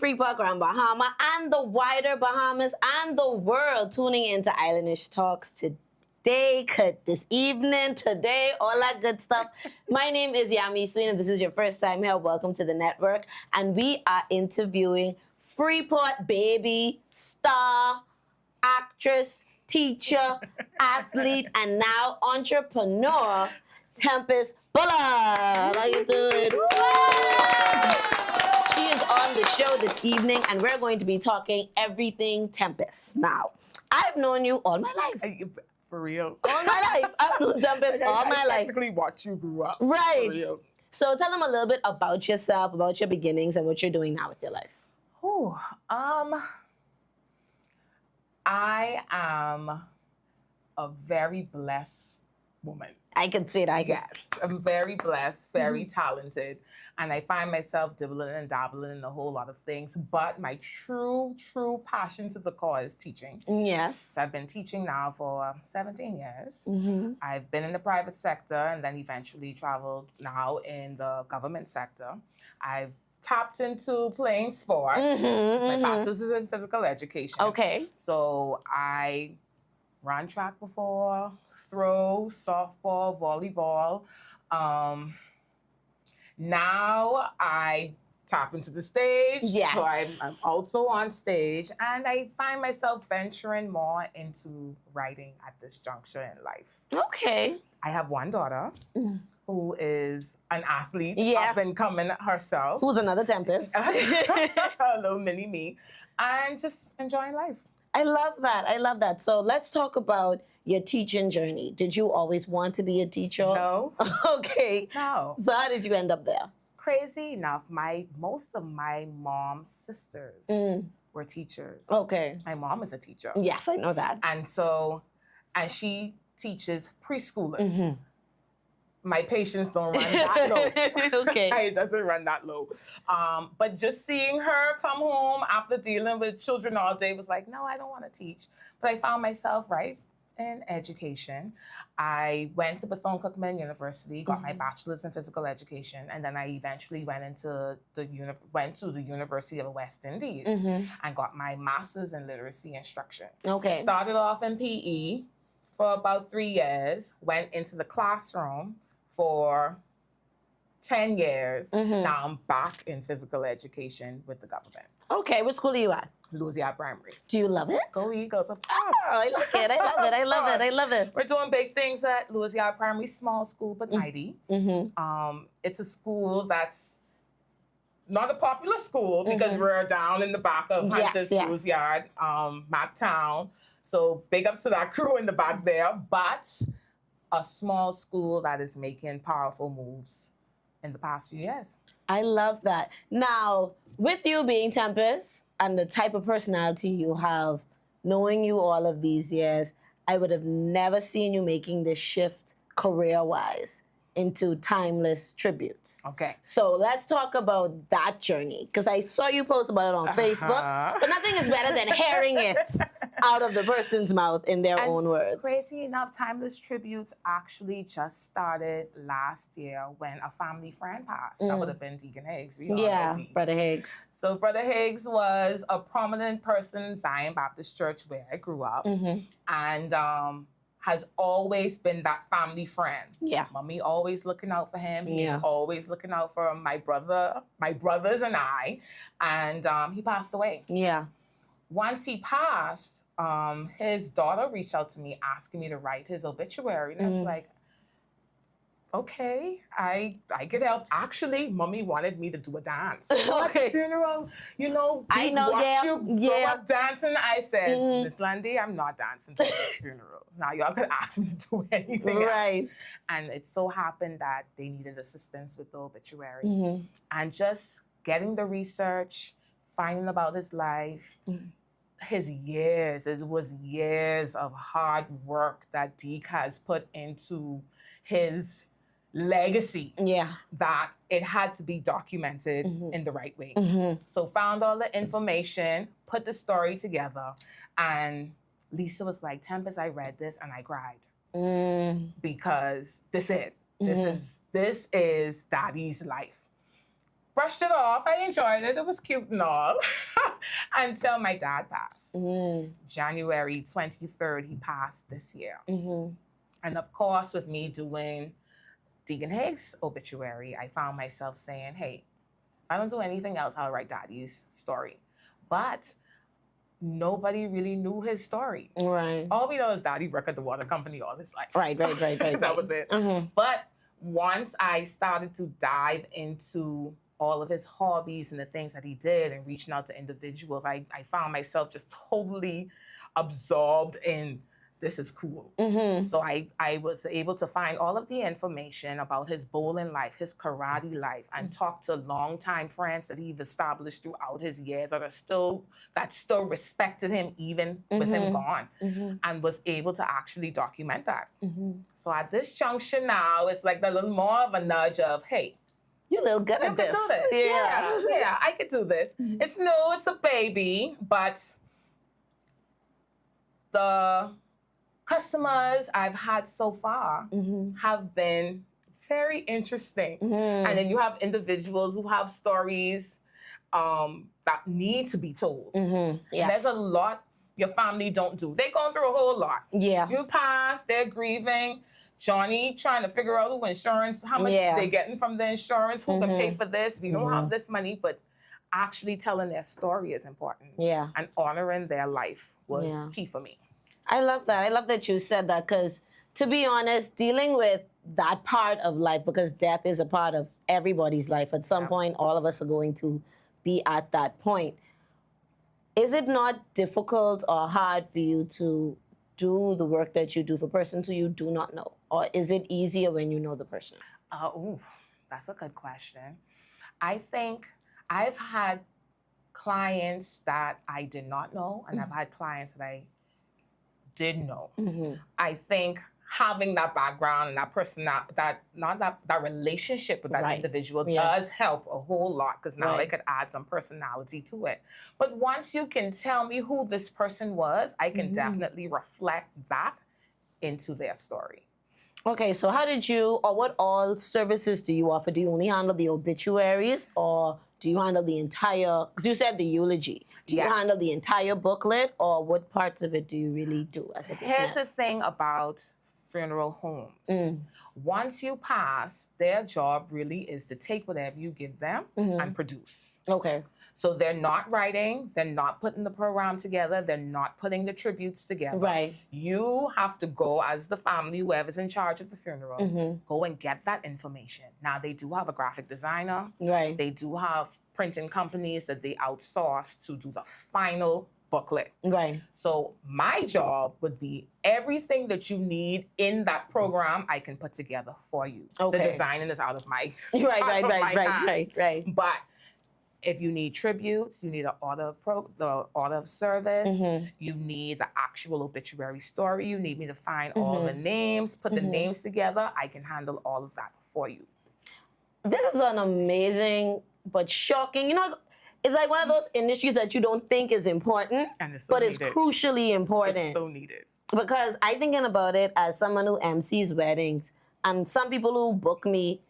Freeport, Grand Bahama, and the wider Bahamas and the world tuning into Islandish Talks today, this evening, today, all that good stuff. My name is Yami Sween, and this is your first time here. Welcome to the network. And we are interviewing Freeport baby, star, actress, teacher, athlete, and now entrepreneur, Tempestt Bullard. How you doing? She is on the show this evening, and we're going to be talking everything Tempestt. Now, I've known you all my life. For real. All my life. I've known Tempestt all my life. I technically watched you grow up. Right. For real. So tell them a little bit about yourself, about your beginnings, and what you're doing now with your life. Ooh, I am a very blessed woman. I can say that. Yes, I'm very blessed, very talented, and I find myself dibbling and dabbling in a whole lot of things. But my true passion to the core is teaching. Yes. So I've been teaching now for 17 years. Mm-hmm. I've been in the private sector and then eventually traveled now in the government sector. I've tapped into playing sports. My bachelor's is in physical education. Okay. So I ran track before, throw, softball, volleyball. Now I tap into the stage. Yes. So I'm also on stage, and I find myself venturing more into writing at this juncture in life. Okay. I have one daughter who is an athlete, Yeah. up and coming herself. Who's another Tempestt? A little mini me, and just enjoying life. I love that. I love that. So let's talk about your teaching journey. Did you always want to be a teacher? No. Okay. No. So how did you end up there? Crazy enough, most of my mom's sisters were teachers. Okay. My mom is a teacher. Yes, I know that. And she teaches preschoolers. Mm-hmm. My patience don't run that low. Okay. It doesn't run that low. But just seeing her come home after dealing with children all day was like, no, I don't want to teach. But I found myself right in education. I went to Bethune-Cookman University, got my bachelor's in physical education, and then I eventually went to the University of the West Indies and got my master's in literacy instruction. Okay. Started off in PE for about 3 years, went into the classroom for 10 years. Now I'm back in physical education with the government. Okay, what school are you at? Louisiana Primary. Do you love it? Go Eagles, of course. Oh, I like it. I love it. I love it. I love it. We're doing big things at Louisiana Primary, small school, but mighty. It's a school that's not a popular school because we're down in the back of Hunter's Louisiana, Mactown. So big ups to that crew in the back there, but a small school that is making powerful moves in the past few years. I love that. Now, with you being Tempestt and the type of personality you have, knowing you all of these years, I would have never seen you making this shift career-wise into timeless tributes. Okay. So let's talk about that journey, because I saw you post about it on Facebook, but nothing is better than hearing it out of the person's mouth in their own words. Crazy enough, Timeless Tributes actually just started last year when a family friend passed. That would have been Deacon Higgs. We all know Deacon. Brother Higgs. So Brother Higgs was a prominent person in Zion Baptist Church where I grew up, and has always been that family friend. Yeah. Mommy always looking out for him. He's always looking out for my brothers and I. And he passed away. Yeah. Once he passed, his daughter reached out to me asking me to write his obituary. And I was like, okay, I could help. Actually, Mommy wanted me to do a dance. Okay. Funeral, I know, you grow up dancing. I said, Miss Lundy, I'm not dancing to this funeral. Now y'all could ask me to do anything else. And it so happened that they needed assistance with the obituary. And just getting the research, finding about his life, his years, it was years of hard work that Deke has put into his legacy, that it had to be documented in the right way. So found all the information, put the story together, and Lisa was like, Tempestt, I read this and I cried. Because this is Daddy's life. brushed it off. I enjoyed it. It was cute and all. Until my dad passed. January 23rd, he passed this year. And of course, with me doing Deacon Higgs' obituary, I found myself saying, hey, I don't do anything else, I'll write Daddy's story. But nobody really knew his story. Right. All we know is Daddy worked at the water company all his life. Right. That was it. But once I started to dive into all of his hobbies and the things that he did and reaching out to individuals, I found myself just totally absorbed in this is cool. So I was able to find all of the information about his bowling life, his karate life, and talk to longtime friends that he've established throughout his years that still respected him even with him gone, and was able to actually document that. So at this junction now, it's like a little more of a nudge of, hey, you're a little good at this. Yeah, I could do this. It's new, it's a baby, but the customers I've had so far have been very interesting. And then you have individuals who have stories that need to be told. Yes. There's a lot your family don't do. They're going through a whole lot. Yeah. You pass, they're grieving. Johnny trying to figure out who insurance, how much they're getting from the insurance, who can pay for this. We don't have this money, but actually telling their story is important. Yeah. And honoring their life was key for me. I love that. I love that you said that, because to be honest, dealing with that part of life, because death is a part of everybody's life. At some point, all of us are going to be at that point. Is it not difficult or hard for you to do the work that you do for persons who you do not know? Or is it easier when you know the person? That's a good question. I think I've had clients that I did not know, and I've had clients that I did know. I think having that background and that person, that relationship with that individual does help a whole lot, because now they could add some personality to it. But once you can tell me who this person was, I can definitely reflect that into their story. Okay, so how did you, or what all services do you offer? Do you only handle the obituaries, or do you handle the entire, because you said the eulogy. Do you handle the entire booklet, or what parts of it do you really do as a business? Here's the thing about funeral homes. Once you pass, their job really is to take whatever you give them and produce. Okay. So they're not writing, they're not putting the program together, they're not putting the tributes together. Right. You have to go as the family, whoever's in charge of the funeral, go and get that information. Now, they do have a graphic designer. Right. They do have printing companies that they outsource to do the final booklet. Right. So my job would be everything that you need in that program, I can put together for you. Okay. The designing is out of my Right. But if you need tributes, you need the order of service, you need the actual obituary story, you need me to find all the names, put the names together, I can handle all of that for you. This is an amazing but shocking, it's like one of those industries that you don't think is important, and it's so it's crucially important. It's so needed. Because I'm thinking about it as someone who MCs weddings, and some people who book me,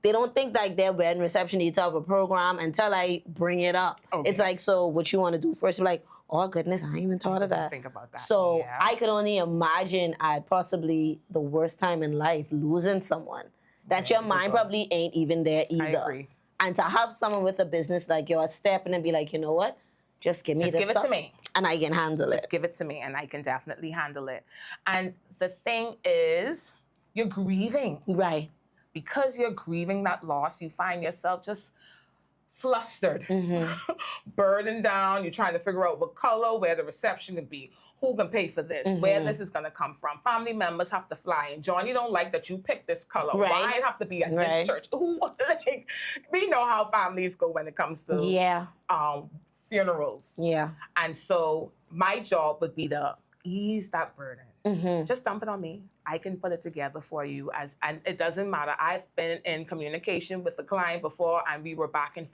they don't think like their wedding reception needs to have a program until I bring it up. Okay. It's like, so what you want to do first? You're like, oh goodness, I ain't even thought of that. Think about that. So I could only imagine at possibly the worst time in life losing someone that your mind probably ain't even there either. I agree. And to have someone with a business like yours step in and be like, you know what? Just give me this stuff. Just give it to me. And I can handle it. Just give it to me and I can definitely handle it. And the thing is, you're grieving. Right. Because you're grieving that loss, you find yourself just flustered, burdened down. You're trying to figure out what color, where the reception can be, who can pay for this, where this is going to come from. Family members have to fly in. Johnny don't like that you picked this color. Right. Why it have to be at this church? We know how families go when it comes to funerals. Yeah. And so my job would be to ease that burden. Just dump it on me. I can put it together for you, and it doesn't matter. I've been in communication with the client before, and we were back and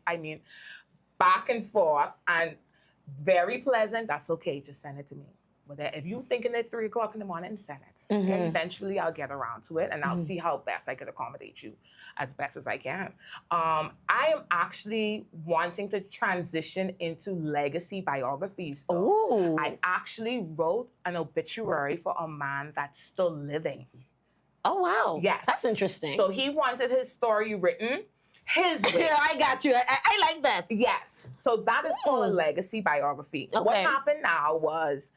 forth, and very pleasant. That's okay. Just send it to me. But if you thinking at 3 o'clock in the morning, send it. Okay? Eventually, I'll get around to it, and I'll see how best I can accommodate you as best as I can. I am actually wanting to transition into legacy biographies. Ooh. I actually wrote an obituary for a man that's still living. Oh, wow. Yes. That's interesting. So he wanted his story written his way. Yeah, I got you. I like that. Yes. So that is called a legacy biography. Okay. What happened now was,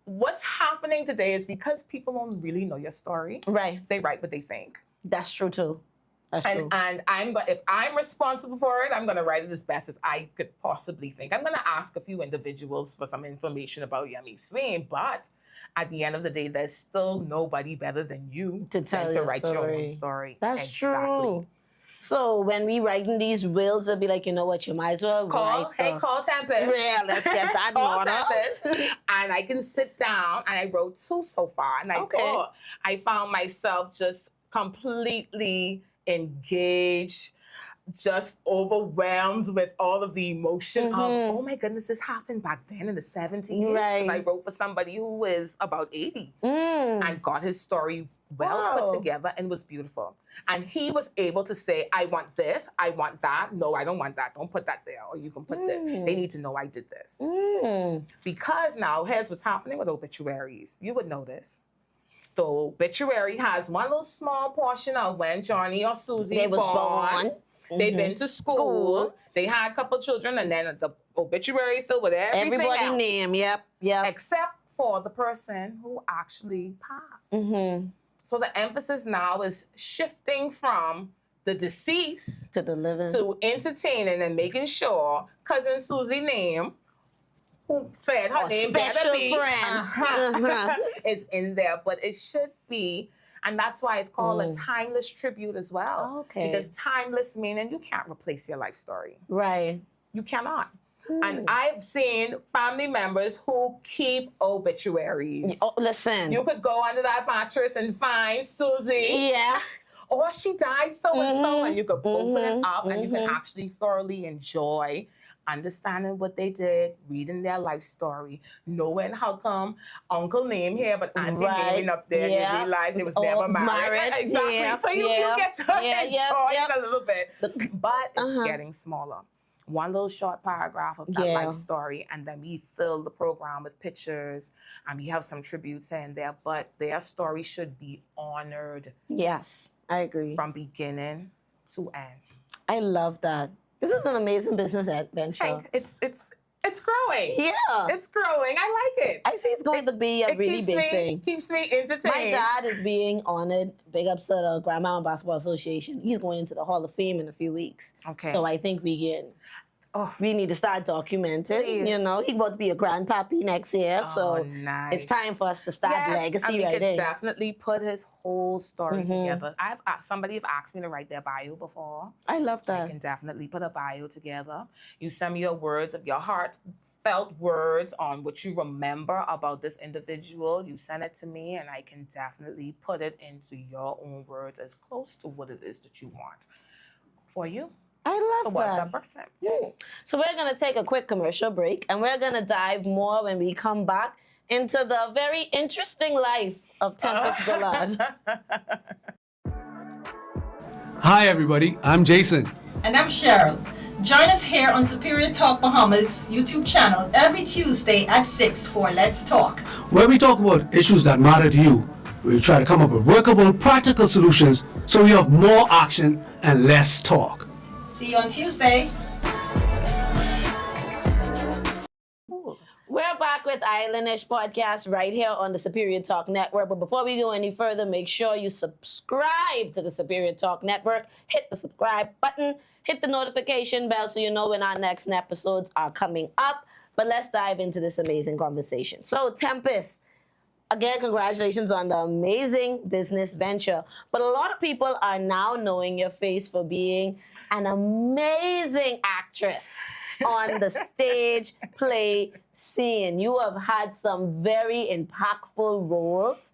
what's happening today is because people don't really know your story. Right. They write what they think. That's true too. That's true. And if I'm responsible for it, I'm going to write it as best as I could possibly think. I'm going to ask a few individuals for some information about Yummy Swain, but at the end of the day, there's still nobody better than you to write your own story. That's true. So when we writing these wills, they'll be like, you know what, you might as well call Tempestt. Yeah, let's get that order. And I can sit down, and I wrote 2 so far, and I found myself just completely engaged, just overwhelmed with all of the emotion of, oh my goodness, this happened back then in the 70s. Right. I wrote for somebody who is about 80 and got his story put together, and was beautiful. And he was able to say, I want this, I want that. No, I don't want that. Don't put that there. Or you can put this. They need to know I did this. Because now, here's what's happening with obituaries. You would know this. The obituary has one little small portion of when Johnny or Susie was born. They've been to school. They had a couple children, and then the obituary filled with everybody else. name. Yep. Except for the person who actually passed. So the emphasis now is shifting from the deceased to the living, to entertaining and making sure cousin Susie name, who said her name better be, is in there. But it should be, and that's why it's called a timeless tribute as well. Okay. Because timeless meaning you can't replace your life story. Right. You cannot. And I've seen family members who keep obituaries. Oh, listen. You could go under that mattress and find Susie. Yeah. Or she died so and so, and you could open it up and you can actually thoroughly enjoy understanding what they did, reading their life story, knowing how come uncle name here, but auntie naming up there, you realize it was never married. Exactly. So you get to enjoy it a little bit. But it's getting smaller. One little short paragraph of that life story, and then we fill the program with pictures, and we have some tributes here and there, but their story should be honored. Yes, I agree. From beginning to end. I love that. This is an amazing business adventure. Hey, it's growing. Yeah. It's growing. I like it. I see it's going to be a really big thing. It keeps me entertained. My dad is being honored. Big ups to the Grandma Basketball Association. He's going into the Hall of Fame in a few weeks. Okay. So I think we need to start documenting. Please. You know, he's about to be a grandpappy next year. So nice. It's time for us to start legacy and we could definitely put his whole story together. Somebody have asked me to write their bio before. I love that. I can definitely put a bio together. You send me your words of your heartfelt words on what you remember about this individual. You send it to me, and I can definitely put it into your own words as close to what it is that you want for you. I love what's that person? So we're going to take a quick commercial break, and we're going to dive more when we come back into the very interesting life of Tempestt Bullard. Hi, everybody. I'm Jason. And I'm Cheryl. Join us here on Superior Talk Bahamas YouTube channel every Tuesday at 6 for Let's Talk, where we talk about issues that matter to you. We try to come up with workable, practical solutions so we have more action and less talk. See you on Tuesday. We're back with Islandish podcast right here on the Superior Talk Network. But before we go any further, make sure you subscribe to the Superior Talk Network. Hit the subscribe button. Hit the notification bell so you know when our next episodes are coming up. But let's dive into this amazing conversation. So, Tempestt, again, congratulations on the amazing business venture. But a lot of people are now knowing your face for being an amazing actress on the stage play scene. You have had some very impactful roles.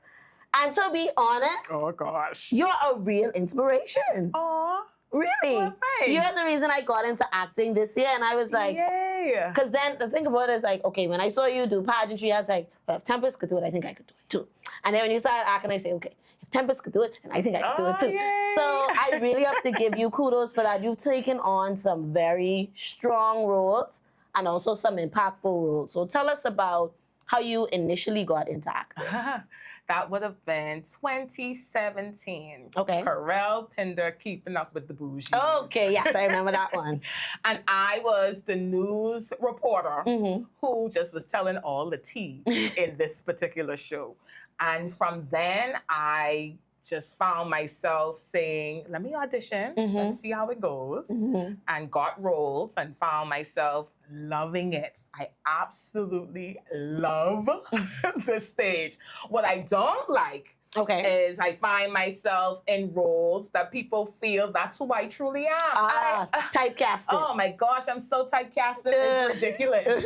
And to be honest, oh gosh, you're a real inspiration. Aw. Really? Well, thanks. You're the reason I got into acting this year, and I was like, yay. because then the thing about it is like, okay, when I saw you do pageantry, I was like, well, if Tempestt could do it, I think I could do it too. And then when you started acting, I say, okay, if Tempestt could do it, then I think I could do it too. Yay. So I really have to give you kudos for that. You've taken on some very strong roles and also some impactful roles. So tell us about how you initially got into acting. That would have been 2017. Okay. Carell Pinder, Keeping Up with the Bougies. Okay, yes, I remember that one. And I was the news reporter who just was telling all the tea in this particular show. And from then, I just found myself saying, let me audition, let's see how it goes, and got roles and found myself loving it. I absolutely love the stage. What I don't like is I find myself in roles that people feel that's who I truly am. Typecasted. Oh my gosh, I'm so typecasted. It's ridiculous.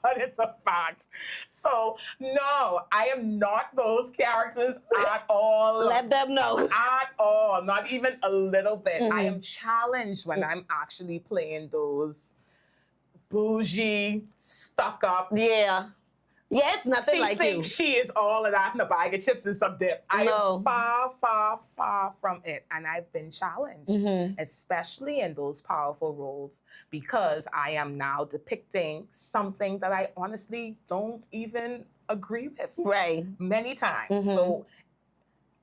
But it's a fact. So no, I am not those characters at all. Let them know. At all. Not even a little bit. I am challenged when I'm actually playing those bougie, stuck up. Yeah. Yeah, it's nothing like you. She thinks she is all of that in a bag of chips and some dip. I am far, far, far from it. And I've been challenged, especially in those powerful roles, because I am now depicting something that I honestly don't even agree with. Right. Many times. So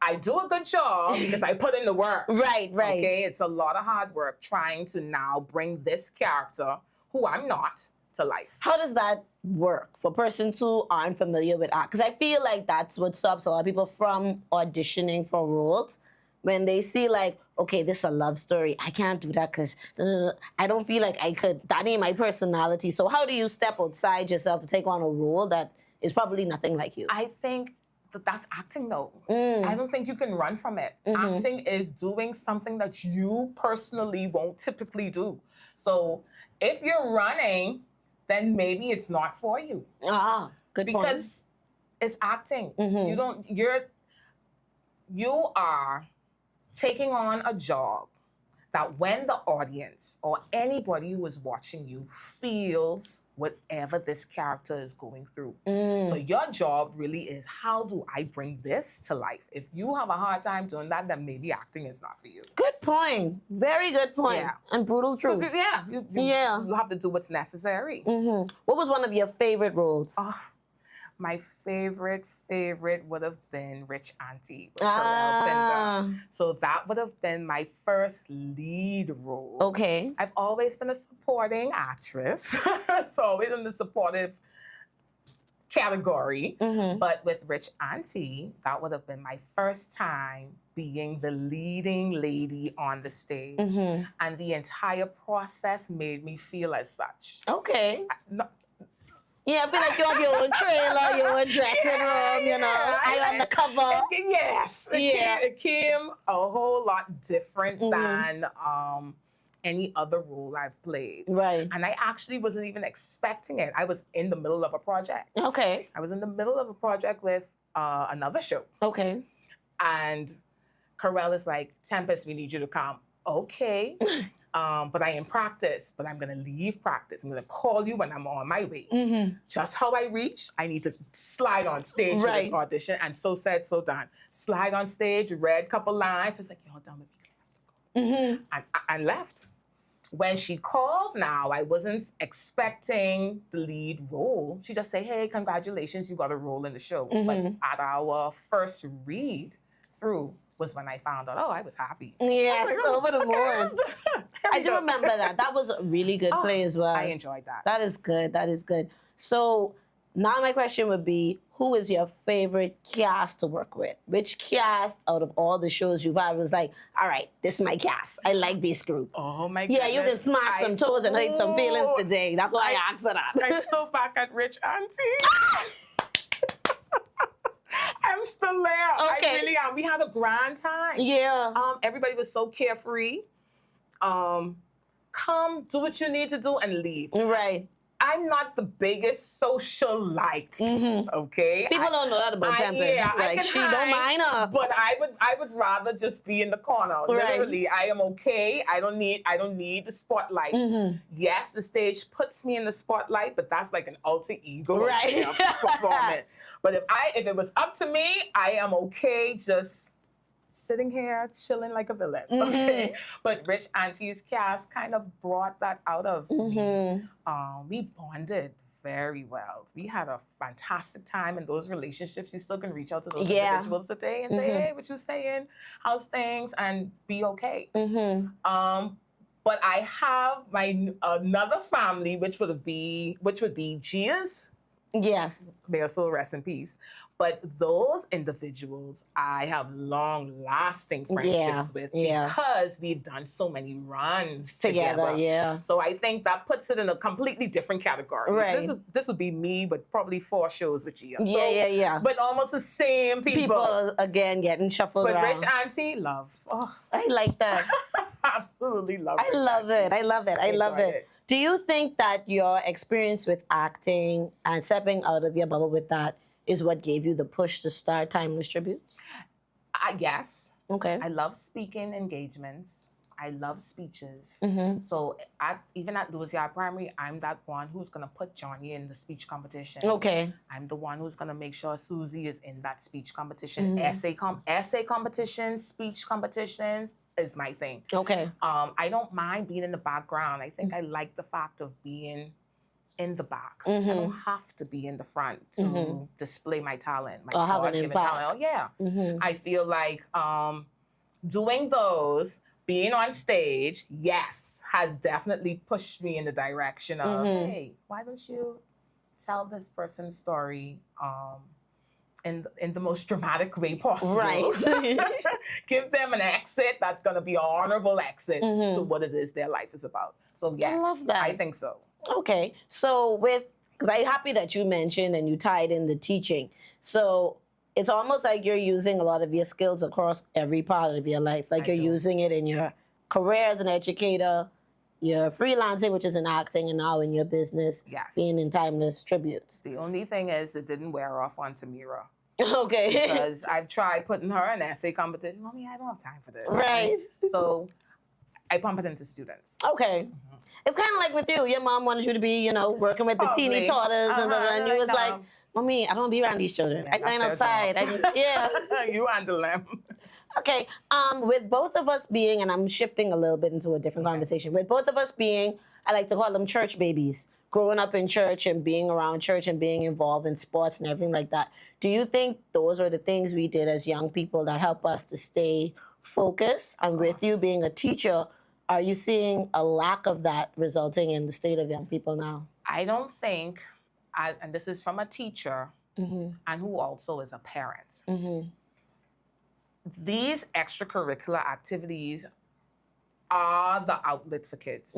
I do a good job because I put in the work. Right. Okay, it's a lot of hard work trying to now bring this character, who I'm not, to life. How does that work for persons who aren't familiar with art? Because I feel like that's what stops a lot of people from auditioning for roles. When they see like, okay, this is a love story. I can't do that because I don't feel like I could. That ain't my personality. So how do you step outside yourself to take on a role that is probably nothing like you? I think that's acting though. I don't think you can run from it. Acting is doing something that you personally won't typically do. So if you're running, then maybe it's not for you. Good point. Because it's acting. You are taking on a job that when the audience or anybody who is watching you feels whatever this character is going through. So your job really is, how do I bring this to life? If you have a hard time doing that, then maybe acting is not for you. Good point. Very good point. Yeah. And brutal truth. You have to do what's necessary. What was one of your favorite roles? My favorite would have been Rich Auntie. So that would have been my first lead role. Okay. I've always been a supporting actress, so always in the supportive category. But with Rich Auntie, that would have been my first time being the leading lady on the stage. And the entire process made me feel as such. Okay. Yeah, I feel like you have your own trailer, your own dressing room, you know, I on the cover. Yes. It came a whole lot different than any other role I've played. Right. And I actually wasn't even expecting it. I was in the middle of a project. Okay. I was in the middle of a project with another show. Okay. And Carell is like, Tempestt, we need you to come. Okay. But I am in practice, but I'm going to leave practice. I'm going to call you when I'm on my way. Just how I reach, I need to slide on stage for this audition. And so said, so done. Slide on stage, read a couple lines. I was like, y'all done with me. And left. When she called now, I wasn't expecting the lead role. She just said, hey, congratulations, you got a role in the show. But at our first read through, was when I found out, I was happy. Yes, over the moon. I do remember that. That was a really good play as well. I enjoyed that. That is good. That is good. So now my question would be, who is your favorite cast to work with? Which cast out of all the shows you've had was like, all right, this is my cast. I like this group. Oh my goodness. Yeah, you can smash some toes and hurt some feelings today. That's why I asked for that. I'm still back at Rich Auntie. I'm still there. Okay. I really am. We had a grand time. Yeah. Everybody was so carefree. Come, do what you need to do, and leave. Right. I'm not the biggest socialite, okay? People don't know that about Tempestt. Yeah, like, she don't mind her. But I would rather just be in the corner. Right. Literally, I am okay. I don't need the spotlight. Yes, the stage puts me in the spotlight, but that's like an alter ego Right. performance. But if it was up to me, I am okay just sitting here chilling like a villain. Okay, but Rich Auntie's cast kind of brought that out of me. We bonded very well. We had a fantastic time in those relationships. You still can reach out to those individuals today and say, "Hey, what you saying? How's things?" and be okay. But I have my another family, which would be Gia's. Yes. May her soul rest in peace. But those individuals I have long-lasting friendships with because we've done so many runs together. Yeah. So I think that puts it in a completely different category. Right. This would be me, but probably 4 shows with Gia. Yeah. But almost the same people. People again getting shuffled But around. Rich Auntie, love. Oh, I like that. absolutely love I love it. I love it. I love enjoyed it. it. Do you think that your experience with acting and stepping out of your bubble with that is what gave you the push to start Timeless Tributes? Yes. Okay. I love speaking engagements. I love speeches. So even at Louisiana Primary, I'm that one who's going to put Johnny in the speech competition. Okay. I'm the one who's going to make sure Susie is in that speech competition. Essay competitions, speech competitions is my thing. Okay. I don't mind being in the background. I think I like the fact of being in the back. I don't have to be in the front to display my talent. My Or have an God-given impact. talent. Oh, yeah. I feel like doing those, being on stage, yes, has definitely pushed me in the direction of, hey, why don't you tell this person's story in the most dramatic way possible? Right. Give them an exit that's going to be an honorable exit to what it is their life is about. So yes, love that. I think so. Okay. So because I'm happy that you mentioned and you tied in the teaching. So it's almost like you're using a lot of your skills across every part of your life. Like you're using it in your career as an educator, your freelancing, which is in acting, and now in your business, being in Timeless Tributes. The only thing is it didn't wear off on Tamira. Okay. Because I've tried putting her in essay competition. Mommy, I don't have time for this. Right. So I pump it into students. Okay. It's kind of like with you. Your mom wanted you to be, working with the teeny toddlers, and you was like, Mommy, I don't be around these children. I ain't outside. You handle them. Okay. With both of us being, and I'm shifting a little bit into a different conversation. With both of us being, I like to call them church babies, growing up in church and being around church and being involved in sports and everything like that. Do you think those are the things we did as young people that help us to stay focused? And with you being a teacher, are you seeing a lack of that resulting in the state of young people now? I don't think, and this is from a teacher and who also is a parent, these extracurricular activities are the outlet for kids.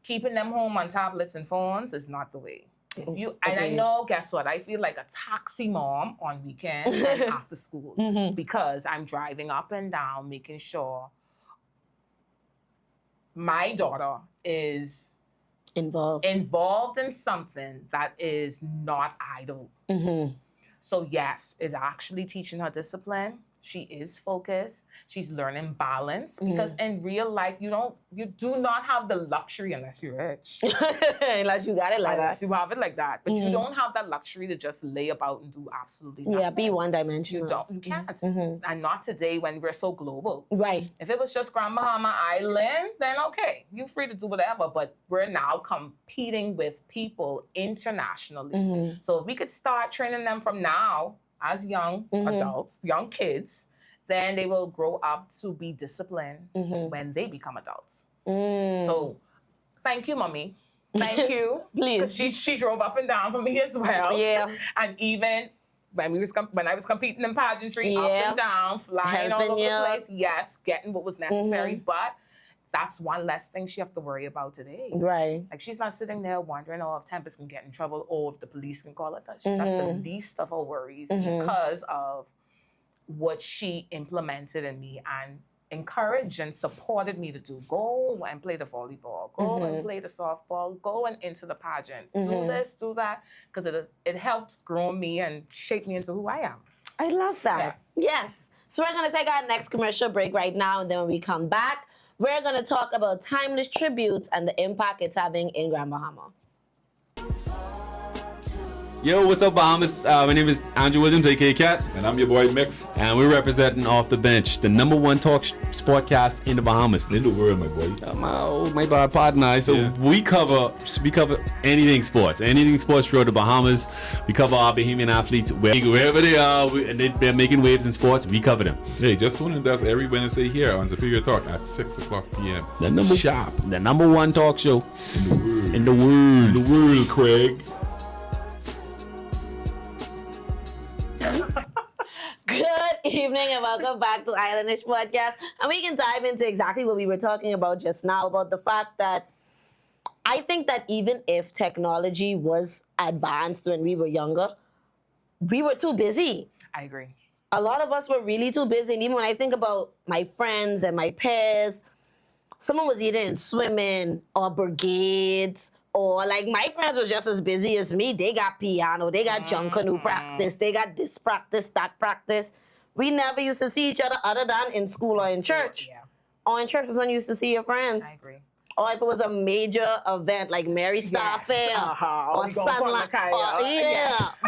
Keeping them home on tablets and phones is not the way. And I know, guess what? I feel like a taxi mom on weekends and after school because I'm driving up and down, making sure my daughter is involved in something that is not idle. So yes, it's actually teaching her discipline. She is focused. She's learning balance because in real life, you do not have the luxury unless you're rich. Unless you got it like that. You have it like that. But you don't have that luxury to just lay about and do absolutely nothing. Yeah, be one-dimensional. You can't. And not today when we're so global. Right. If it was just Grand Bahama Island, then okay, you're free to do whatever. But we're now competing with people internationally. So if we could start training them from now, as young adults, young kids, then they will grow up to be disciplined when they become adults. So thank you, Mommy. Thank you. Please. She drove up and down for me as well. Yeah. And even when I was competing in pageantry, up and down, flying all over the place, yes, getting what was necessary, but that's one less thing she have to worry about today. Right. Like she's not sitting there wondering, if Tempestt can get in trouble or if the police can call her. That's the least of her worries because of what she implemented in me and encouraged and supported me to do. Go and play the volleyball. Go and play the softball. Go and into the pageant. Do this, do that, because it helped grow me and shape me into who I am. I love that. Yes. So we're going to take our next commercial break right now, and then when we come back, we're going to talk about timeless tributes and the impact it's having in Grand Bahama. Yo, what's up, Bahamas? My name is Andrew Williams, aka Cat. And I'm your boy Mix. And we're representing Off the Bench, the #1 talk sportcast in the Bahamas. In the world, my boy. My bad partner. So we cover anything sports throughout the Bahamas. We cover our Bahamian athletes wherever they are, and they're making waves in sports. We cover them. Hey, just tune in to us every Wednesday here on Superior Talk at 6:00 p.m. Sharp. The #1 talk show in the world. In the world, Craig. Good evening and welcome back to Islandish Podcast. And we can dive into exactly what we were talking about just now, about the fact that I think that even if technology was advanced when we were younger, we were too busy. I agree. A lot of us were really too busy. And even when I think about my friends and my peers, someone was either in swimming or brigades, or like my friends was just as busy as me. They got piano, they got junk canoe practice, they got this practice, that practice. We never used to see each other than in school or in church. Yeah. Or in church is when you used to see your friends. I agree. Or if it was a major event like Mary Star Fair or Sunlight.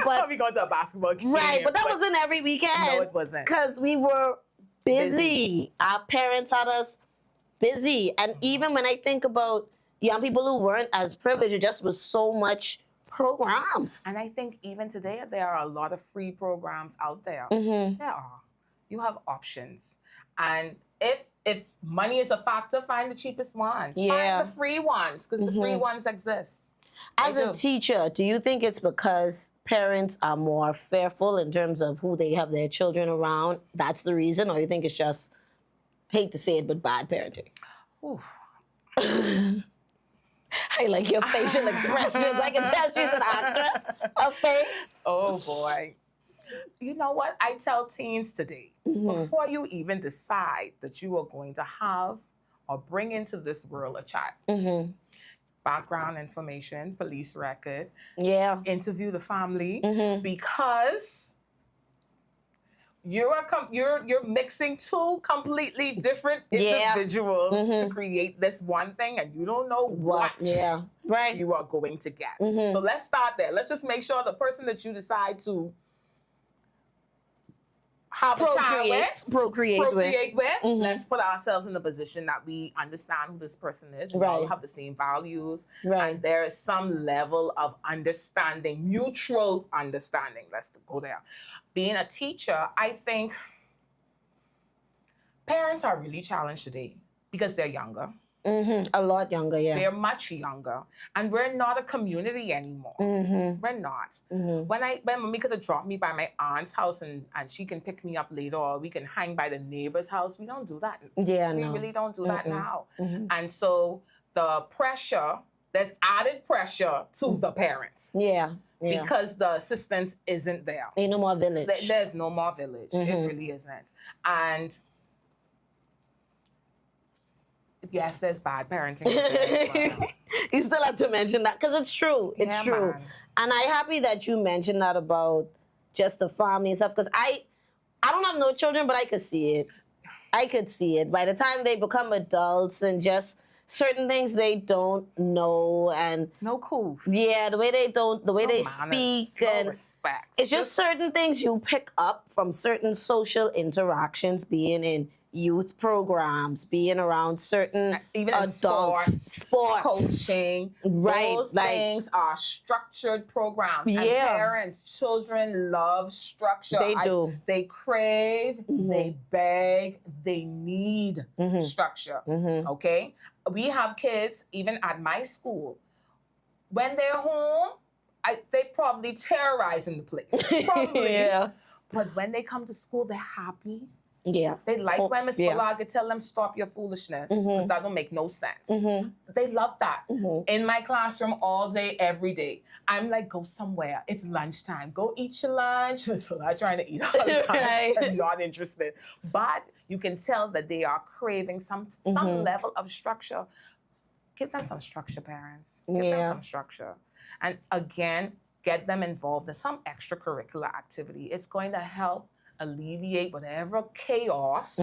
But we go to a basketball game. Right, but that wasn't every weekend. No, it wasn't. Because we were busy. Our parents had us busy. And even when I think about young people who weren't as privileged, it just was so much programs. And I think even today, there are a lot of free programs out there. Mm-hmm. There are. You have options. And if money is a factor, find the cheapest one. Yeah. Find the free ones, because the free ones exist. As a teacher, do you think it's because parents are more fearful in terms of who they have their children around? That's the reason? Or you think it's just, hate to say it, but bad parenting? I like your facial expressions. I can tell she's an actress. Her face. Oh, boy. You know what? I tell teens today, before you even decide that you are going to have or bring into this world a child, background information, police record, interview the family, because you're mixing two completely different individuals to create this one thing, and you don't know what you are going to get. So let's start there. Let's just make sure the person that you decide to have a child with, procreate with, let's put ourselves in the position that we understand who this person is. We all have the same values. And there is some level of understanding, mutual understanding. Let's go there. Being a teacher, I think parents are really challenged today because they're younger. A lot younger, They're much younger. And we're not a community anymore. We're not. When mommy could drop me by my aunt's house and she can pick me up later, or we can hang by the neighbor's house, we don't do that. We really don't do that now. And so the pressure, there's added pressure to the parents. Because the assistance isn't there. Ain't no more village. There's no more village. It really isn't. And yes, there's bad parenting. You still have to mention that because it's true. It's true. Man. And I'm happy that you mentioned that about just the family and stuff, because I don't have no children, but I could see it. I could see it. By the time they become adults and just certain things they don't know, and no cool. The way they manners, speak and respect. It's just certain things you pick up from certain social interactions, being in youth programs, being around certain even adults, sports, coaching. Those things are structured programs. And parents, children love structure. They do. They crave, they beg, they need structure. Okay? We have kids, even at my school, when they're home, they probably terrorizing the place. Probably. But when they come to school, they're happy. Yeah. They like when Miss Yeah. Bullard could tell them, stop your foolishness, because that don't make no sense. They love that. In my classroom all day, every day. I'm like, go somewhere. It's lunchtime. Go eat your lunch. Miss Bullard trying to eat her lunch. Right. I'm not interested. But you can tell that they are craving some level of structure. Give them some structure, parents. Give them some structure. And again, get them involved in some extracurricular activity. It's going to help alleviate whatever chaos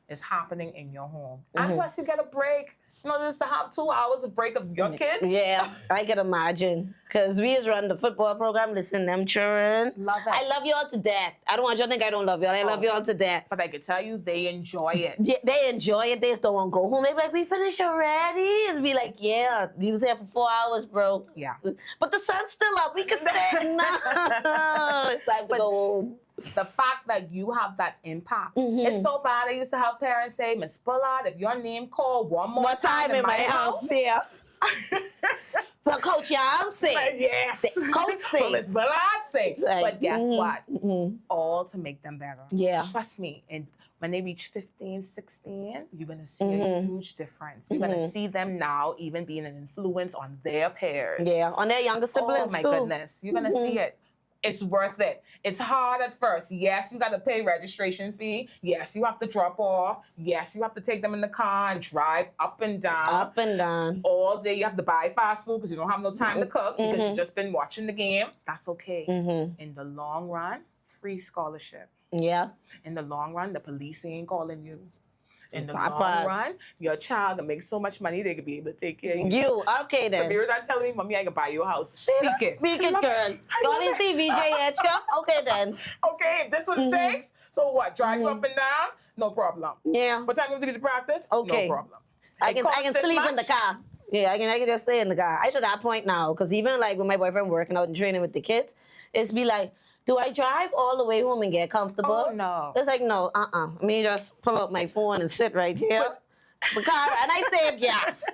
is happening in your home. And plus, you get a break. You know, just to have 2 hours of break of your kids. Yeah, I can imagine. Because we just run the football program, listen to them children. Love it. I love y'all to death. I don't want y'all to think I don't love y'all. I love y'all to death. But I can tell you, they enjoy it. Yeah, they enjoy it. They just don't want to go home. They be like, we finished already? It's be like, yeah, we was here for 4 hours, bro. Yeah. But the sun's still up. We can stay. No, it's time to go home. The fact that you have that impact. It's so bad. I used to have parents say, Miss Bullard, if your name called one more time in my house. Yeah. But Coach, yeah, I'm sick. Yes. Coach So sick. Miss Bullard say. Right. But guess what? All to make them better. Yeah. Trust me. And when they reach 15, 16, you're going to see a huge difference. You're going to see them now even being an influence on their peers. Yeah, on their younger siblings, Oh, my too. goodness. You're going to see it. It's worth it. It's hard at first. Yes, you got to pay registration fee. Yes, you have to drop off. Yes, you have to take them in the car and drive up and down. Up and down. All day you have to buy fast food because you don't have no time to cook because you've just been watching the game. That's okay. In the long run, free scholarship. Yeah. In the long run, the police ain't calling you. In the Papa. long run, your child that makes so much money, they could be able to take care of you. You, okay then. You're not telling me, Mommy, I can buy you a house. Speak it. Speak it, girl. Y'all didn't see VJ Edgecombe? Okay then. Okay, if this what it takes, so what? Drive you up and down? No problem. Yeah. What time you have to be to practice? Okay. No problem. I It can costs this sleep in the much? car. Yeah, I can just stay in the car. I to that point now, because even like with my boyfriend working out and training with the kids, it's be like, do I drive all the way home and get comfortable? Oh, no. It's like, no, I mean, just pull out my phone and sit right here. Because, and I save gas.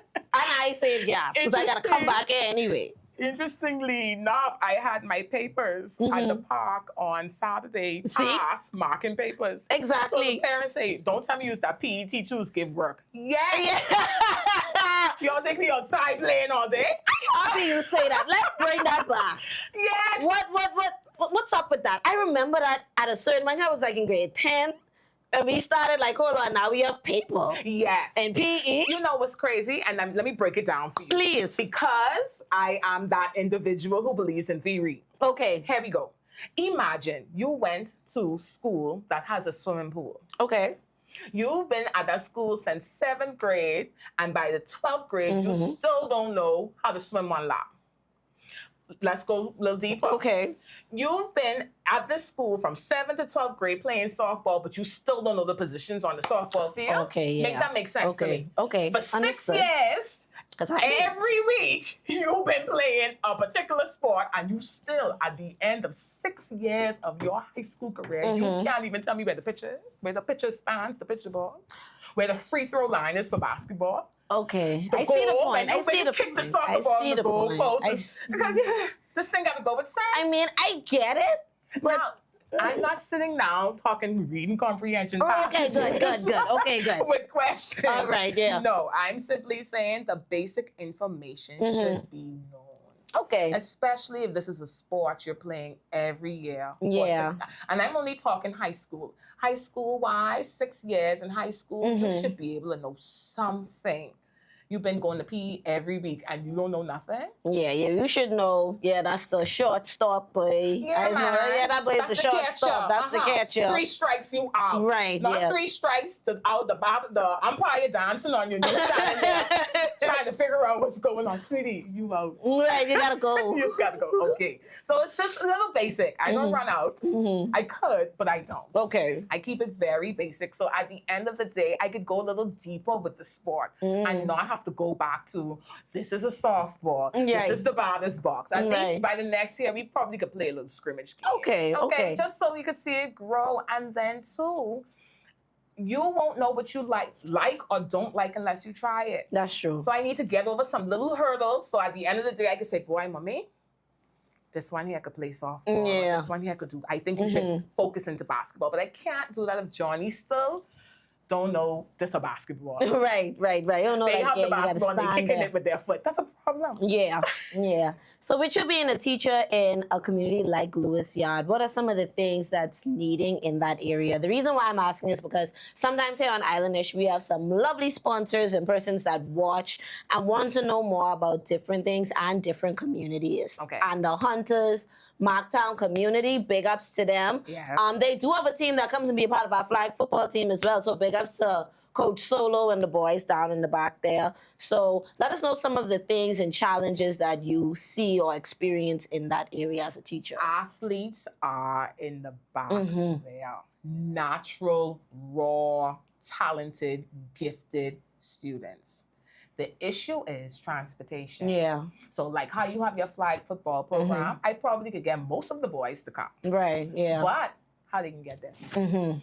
Because I got to come back here anyway. Interestingly enough, I had my papers at the park on Saturday. Past marking papers. So Exactly. the parents say, don't tell me you use that PE teachers give work. Yes. Y'all think me outside playing all day? Happy you say that. Let's bring that back. Yes. What's up with that? I remember that at a certain point, I was like in grade 10. And we started like, hold on, now we have paper. Yes. And PE. You know what's crazy? And let me break it down for you. Please. Because I am that individual who believes in theory. Okay. Here we go. Imagine you went to school that has a swimming pool. Okay. You've been at that school since 7th grade, and by the 12th grade, you still don't know how to swim on lap. Let's go a little deeper. Okay. You've been at this school from 7th to 12th grade playing softball, but you still don't know the positions on the softball field. Okay, yeah. Make that make sense to me. Okay. For 6 Understood. years, 'Cause I did. every week, you've been playing a particular sport, and you still, at the end of 6 years of your high school career, you can't even tell me where the pitcher stands, the pitcher ball, where the free throw line is for basketball. Okay. The I see the goal, point. and I you see the kick the point. soccer I ball see in the the goal point. post. I Because, this thing got to go with sense. I mean, I get it. But Now, I'm not sitting down talking reading comprehension okay, good. Okay, good. with questions. All right, yeah. No, I'm simply saying the basic information should be known. Okay. Especially if this is a sport you're playing every year. for Yeah. 6 And I'm only talking high school. High school-wise, 6 years in high school, you should be able to know something. You've been going to PE every week and you don't know nothing? Yeah, you should know. Yeah, that's the shortstop, boy. Yeah, man. That boy is the shortstop. That's the catcher. 3 strikes, you out. Right, Not yeah. 3 strikes, the umpire dancing on you. You're standing there trying to figure out what's going on. Sweetie, you out. Right, you gotta go. You gotta go. Okay. So it's just a little basic. I don't run out. I could, but I don't. Okay. I keep it very basic. So at the end of the day, I could go a little deeper with the sport and not have to go back to this is a softball. Right. This is the baddest box. At Right. least by the next year, we probably could play a little scrimmage game. Okay. Just so we could see it grow. And then too, you won't know what you like or don't like unless you try it. That's true. So I need to get over some little hurdles. So at the end of the day, I can say, boy, Mommy, this one here could play softball. Yeah. This one here could do. I think you should focus into basketball. But I can't do that if Johnny still don't know this a basketball. Right. You don't know They like, have yeah, the basketball and you they gotta kicking stand it with their foot. That's a problem. there. Yeah. So with you being a teacher in a community like Lewis Yard, what are some of the things that's needing in that area? The reason why I'm asking is because sometimes here on Islandish, we have some lovely sponsors and persons that watch and want to know more about different things and different communities. Okay. And the Hunters, Marktown community, big ups to them. Yes. They do have a team that comes and be a part of our flag football team as well. So big ups to Coach Solo and the boys down in the back there. So let us know some of the things and challenges that you see or experience in that area as a teacher. Athletes are in the back. They are natural, raw, talented, gifted students. The issue is transportation. Yeah. So like how you have your flag football program, I probably could get most of the boys to come. Right, yeah. But how they can get there And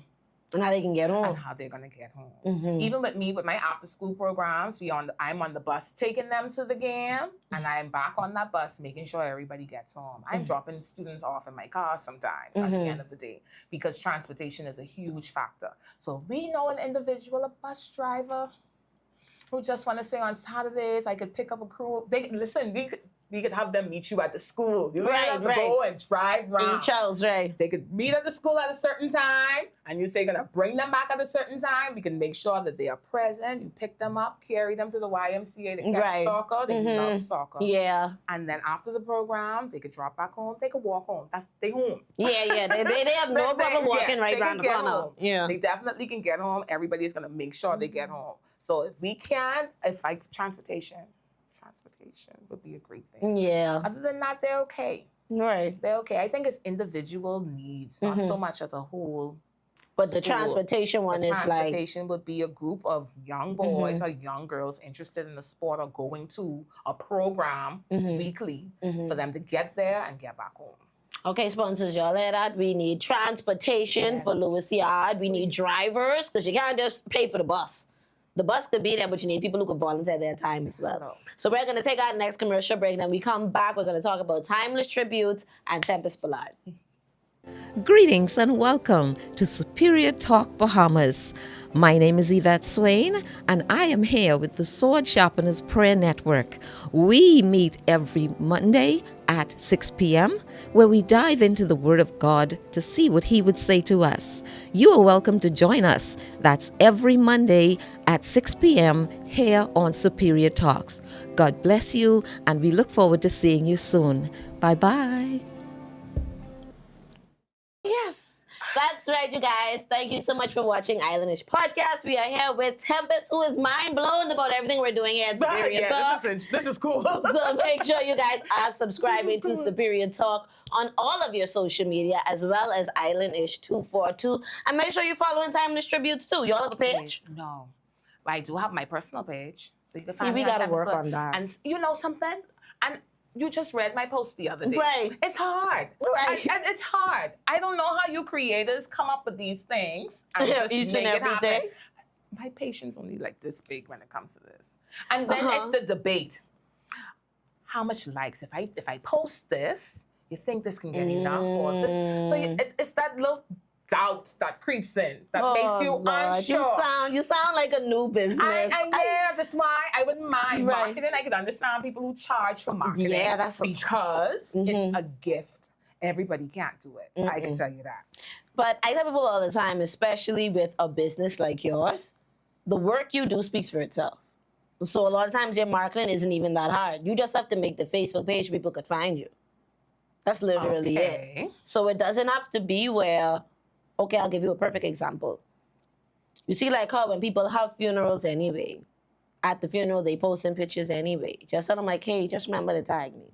how they can get and home. how they're gonna get home. Even with me, with my after school programs, I'm on the bus taking them to the game, and I'm back on that bus making sure everybody gets home. I'm dropping students off in my car sometimes at the end of the day because transportation is a huge factor. So if we know an individual, a bus driver, who just want to say on Saturdays I could pick up a crew. We could have them meet you at the school. You don't have to go and drive around. Charles, right. They could meet at the school at a certain time, and you say you're gonna bring them back at a certain time. We can make sure that they are present. You pick them up, carry them to the YMCA to catch soccer. They love soccer. Yeah. And then after the program, they could drop back home. They could walk home. That's they home. Yeah. They have no problem walking right around the corner. Home. Yeah. They definitely can get home. Everybody's gonna make sure they get home. So if we can, transportation would be a great thing. Yeah. Other than that, they're okay. Right. They're okay. I think it's individual needs, not so much as a whole. But the school. transportation one The is like... transportation would be a group of young boys or young girls interested in the sport or going to a program weekly for them to get there and get back home. Okay, sponsors, y'all hear that? We need transportation for Lewis Yard. We need drivers, because you can't just pay for the bus. The bus could be there, but you need people who can volunteer their time as well. So we're going to take our next commercial break. Then we come back, we're going to talk about timeless tributes and Tempestt Bullard. Greetings and welcome to Superior Talk Bahamas. My name is Yvette Swain, and I am here with the Sword Sharpeners Prayer Network. We meet every Monday at 6 p.m., where we dive into the Word of God to see what He would say to us. You are welcome to join us. That's every Monday at 6 p.m. here on Superior Talks. God bless you, and we look forward to seeing you soon. Bye-bye. Yes, that's right, you guys. Thank you so much for watching Islandish Podcast. We are here with Tempestt, who is mind-blown about everything we're doing here at Superior Talk. This is cool. So make sure you guys are subscribing to Superior Talk on all of your social media, as well as Islandish 242. And make sure you're following Timeless Tributes, too. Y'all have a page? No. I do have my personal page. So you can See, find we me on got to work Tempestt. on that. And you know something? And you just read my post the other day. Right. It's hard. Right. It's hard. I don't know how you creators come up with these things and just Each make and it every happen. day. My patience only like this big when it comes to this. And then it's the debate. How much likes? If I post this, you think this can get enough? Or so it's that little doubt that creeps in that makes you Lord. unsure. You sound like a new business. Yeah, that's why I wouldn't mind Right. marketing. I could understand people who charge for marketing. Yeah, that's because it's a gift. Everybody can't do it. I can tell you that. But I tell people all the time, especially with a business like yours, the work you do speaks for itself. So a lot of times your marketing isn't even that hard. You just have to make the Facebook page people could find you. That's literally it. So it doesn't have to be where, okay, I'll give you a perfect example. You see like how when people have funerals anyway, at the funeral they posting pictures anyway. Just tell them like, hey, just remember to tag me.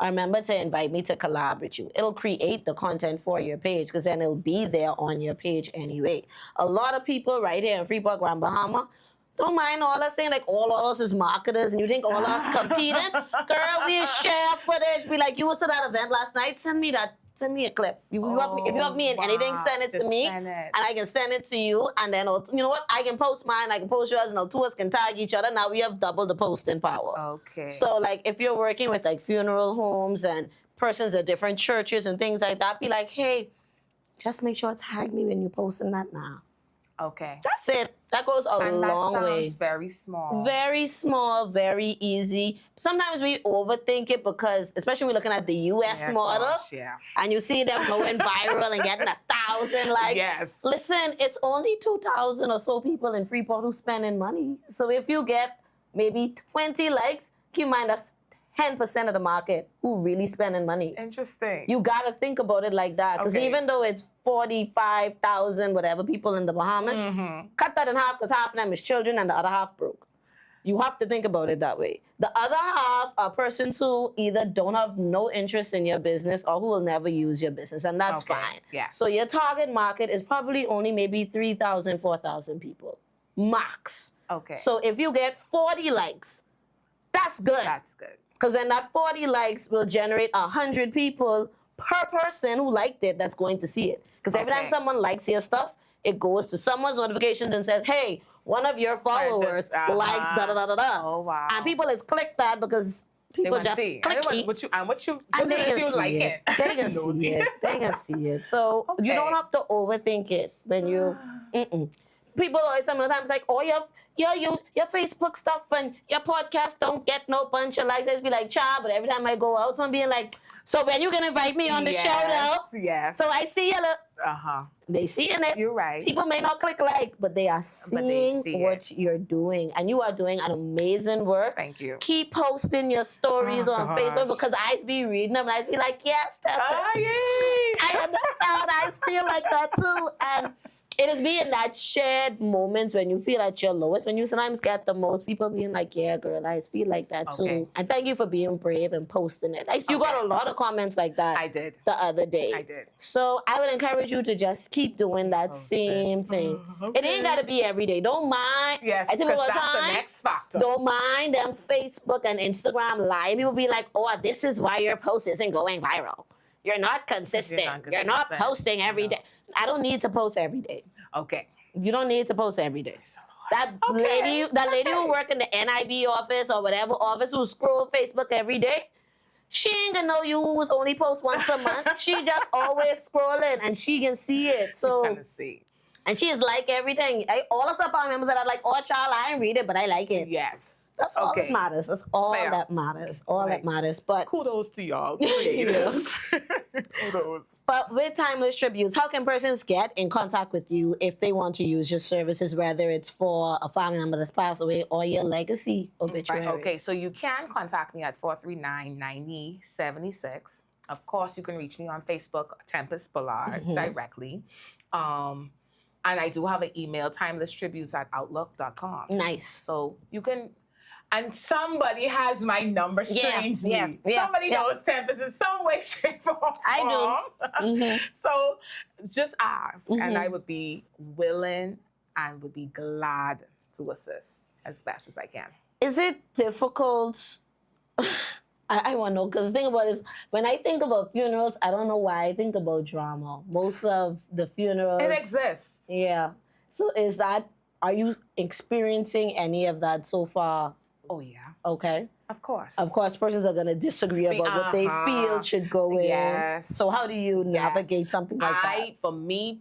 Or remember to invite me to collab with you. It'll create the content for your page because then it'll be there on your page anyway. A lot of people right here in Freeport, Grand Bahama, don't mind all us saying like all of us is marketers and you think all us competing. Girl, we share footage. Be like, you was at that event last night. Send me a clip. If you have me in anything, send it to me. And I can send it to you. And then, you know what? I can post mine. I can post yours. And two of us can tag each other. Now we have double the posting power. Okay. So like if you're working with like funeral homes and persons at different churches and things like that, be like, hey, just make sure to tag me when you're posting that now. Okay. That's it. That goes a long way. Very small. Very small, very easy. Sometimes we overthink it because, especially when we're looking at the US model, and you see them going viral and getting 1,000 likes. Yes. Listen, it's only 2,000 or so people in Freeport who spending money. So if you get maybe 20 likes, keep in mind that's 10% of the market who really spending money. Interesting. You got to think about it like that. Because even though it's 45,000, whatever, people in the Bahamas, cut that in half because half of them is children and the other half broke. You have to think about it that way. The other half are persons who either don't have no interest in your business or who will never use your business, and that's fine. Yeah. So your target market is probably only maybe 3,000, 4,000 people, max. Okay. So if you get 40 likes, that's good. That's good. Because then that 40 likes will generate 100 people per person who liked it that's going to see it. Because every time someone likes your stuff, it goes to someone's notifications and says, hey, one of your followers likes da-da-da-da-da. Oh, wow. And people just click that because people just click it. What you They can like see it. They can see it. They can see it. So you don't have to overthink it when you... People always sometimes like, oh, your Facebook stuff and your podcast don't get no bunch of likes. I just be like, child, but every time I go out, someone being like, so when you gonna invite me on the show though? Yes. So I see you. They seeing it. You're right. People may not click like, but they are seeing what you're doing. And you are doing an amazing work. Thank you. Keep posting your stories on Facebook because I be reading them and I be like, yes, I understand. I feel like that too. And it is being that shared moments when you feel at your lowest, when you sometimes get the most people being like, yeah, girl, I feel like that too. And thank you for being brave and posting it. You got a lot of comments like that. I did. The other day. I did. So I would encourage you to just keep doing that same thing. It ain't got to be every day. Don't mind. Yes, I think because all the that's time, the next factor. Don't mind them Facebook and Instagram live. People be like, oh, this is why your post isn't going viral. You're not consistent. You're not posting every day. I don't need to post every day. Okay. You don't need to post every day. That lady who work in the NIB office or whatever office who scroll Facebook every day, she ain't gonna know you was only post once a month. She just always scrolling and she can see it. So and she is like everything. All the stuff I members that are like, oh child, I ain't read it, but I like it. Yes. That's all that matters. That's all that matters. All that matters. But kudos to y'all. Kudos. But with Timeless Tributes, how can persons get in contact with you if they want to use your services, whether it's for a family member that's passed away or your legacy obituary? Right, okay, so you can contact me at 439-9076. Of course, you can reach me on Facebook, Tempestt Bullard, directly. And I do have an email, timelesstributes@outlook.com. Nice. So you can... And somebody has my number, strangely. Somebody knows Tempestt in some way, shape, or form. I do. So just ask, and I would be willing and would be glad to assist as best as I can. Is it difficult? I want to know, because the thing about it is, when I think about funerals, I don't know why I think about drama. Most of the funerals... It exists. Yeah. So are you experiencing any of that so far? Oh, yeah. Okay. Of course. Of course, persons are going to disagree about what they feel should go in. Yes. So how do you navigate something like that? For me,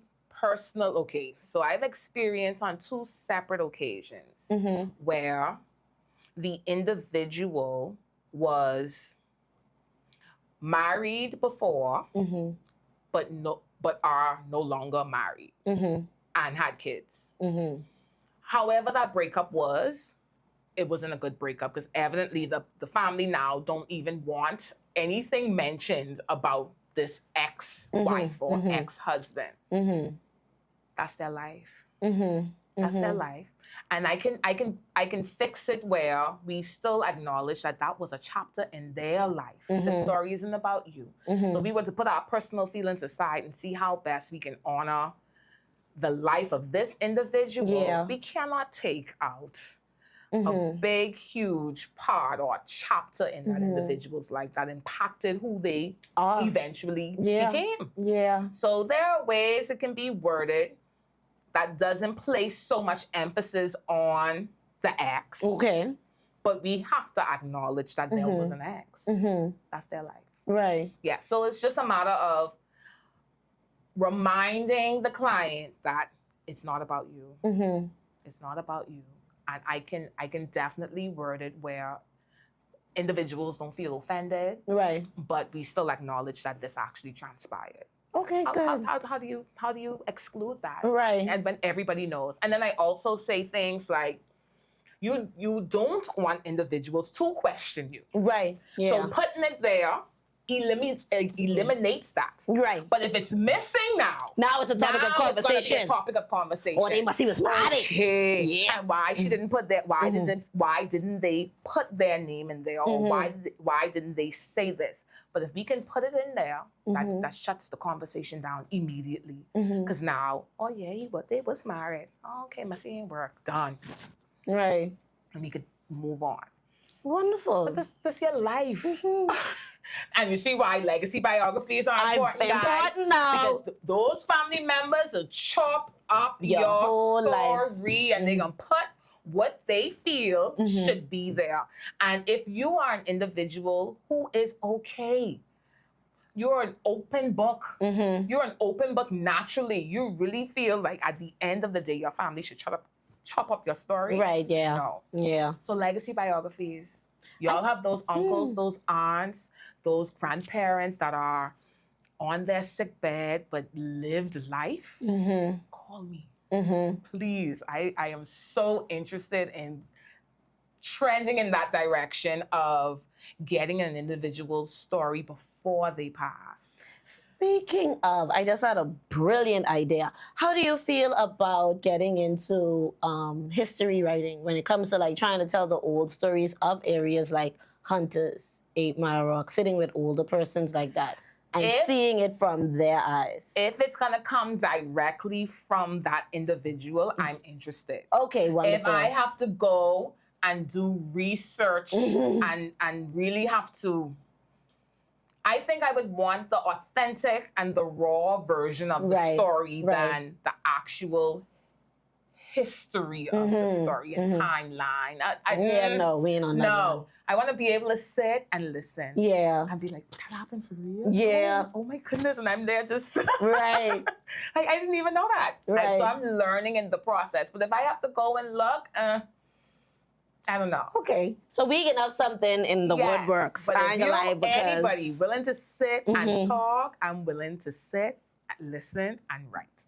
so I've experienced on 2 separate occasions where the individual was married before, but are no longer married and had kids. However that breakup was, it wasn't a good breakup because evidently the family now don't even want anything mentioned about this ex-wife or ex-husband. That's their life. That's their life. And I can fix it where we still acknowledge that was a chapter in their life. The story isn't about you. So we want to put our personal feelings aside and see how best we can honor the life of this individual. We cannot take out a big, huge part or chapter in that individual's life that impacted who they eventually became. So there are ways it can be worded that doesn't place so much emphasis on the ex. Okay. But we have to acknowledge that there was an ex. That's their life. Right. Yeah, so it's just a matter of reminding the client that it's not about you. Mm-hmm. It's not about you. And I can definitely word it where individuals don't feel offended, Right. but we still acknowledge that this actually transpired. Okay, good. How do you exclude that? Right. And when everybody knows. And then I also say things like, you don't want individuals to question you. Right. Yeah. So putting it there eliminates that. Right. But if it's missing now Now it's a topic of it's gonna be conversation. a topic of conversation. Or they must see was mad. Okay. Yeah. And why she didn't put that? Why didn't they put their name in there? Or why didn't they say this? But if we can put it in there, that shuts the conversation down immediately. Because now, oh yeah, they was married. Oh, okay, must ain't work. Done. Right. And we could move on. Wonderful. But this your life. And you see why legacy biographies are important, guys. Important now. Because those family members will chop up Your your whole story and they're going to put what they feel should be there. And if you are an individual who is okay, you're an open book. You're an open book naturally. You really feel like at the end of the day, your family should chop up your story. Right, yeah. No. Yeah. So legacy biographies. Y'all have those uncles, those aunts, those grandparents that are on their sick bed but lived life. Call me. Please. I am so interested in trending in that direction of getting an individual's story before they pass. Speaking of, I just had a brilliant idea. How do you feel about getting into history writing when it comes to like trying to tell the old stories of areas like Hunters, 8 Mile Rock, sitting with older persons like that and seeing it from their eyes? If it's going to come directly from that individual, I'm interested. Okay, wonderful. If I have to go and do research and really have to, I think I would want the authentic and the raw version of the story than the actual history of the story and timeline. No, we ain't on that. No, I want to be able to sit and listen. Yeah. And be like, that happened for real? Yeah. Oh my goodness, and I'm there just... Right. I didn't even know that. Right. So I'm learning in the process. But if I have to go and look, I don't know. Okay. So we can have something in the woodworks. But if you're because anybody willing to sit and talk, I'm willing to sit, listen, and write.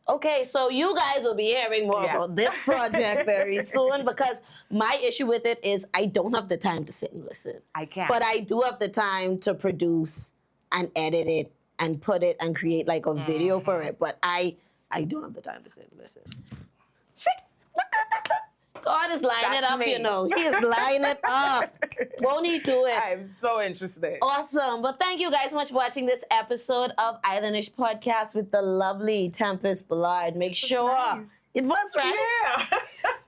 Okay, so you guys will be hearing more about this project very soon because my issue with it is I don't have the time to sit and listen. I can't. But I do have the time to produce and edit it and put it and create like a video for it. But I don't have the time to sit and listen. See? Look at that. God is lining it up, you know. He is lining it up. Won't he do it? I'm so interested. Awesome. But thank you guys so much for watching this episode of Islandish Podcast with the lovely Tempestt Bullard. Make sure. Nice. It was, right? Yeah.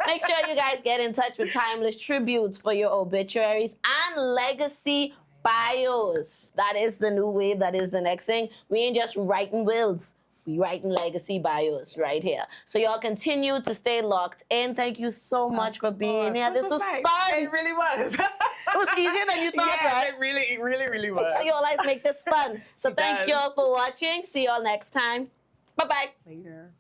Make sure you guys get in touch with timeless tributes for your obituaries and legacy bios. That is the new wave. That is the next thing. We ain't just writing wills. We writing legacy bios right here. So y'all continue to stay locked in. Thank you so much for being here. This was nice. fun. It really was. It was easier than you thought, right? It really was. That's how y'all like make this fun. So thank does. y'all for watching. See y'all next time. Bye-bye. Later.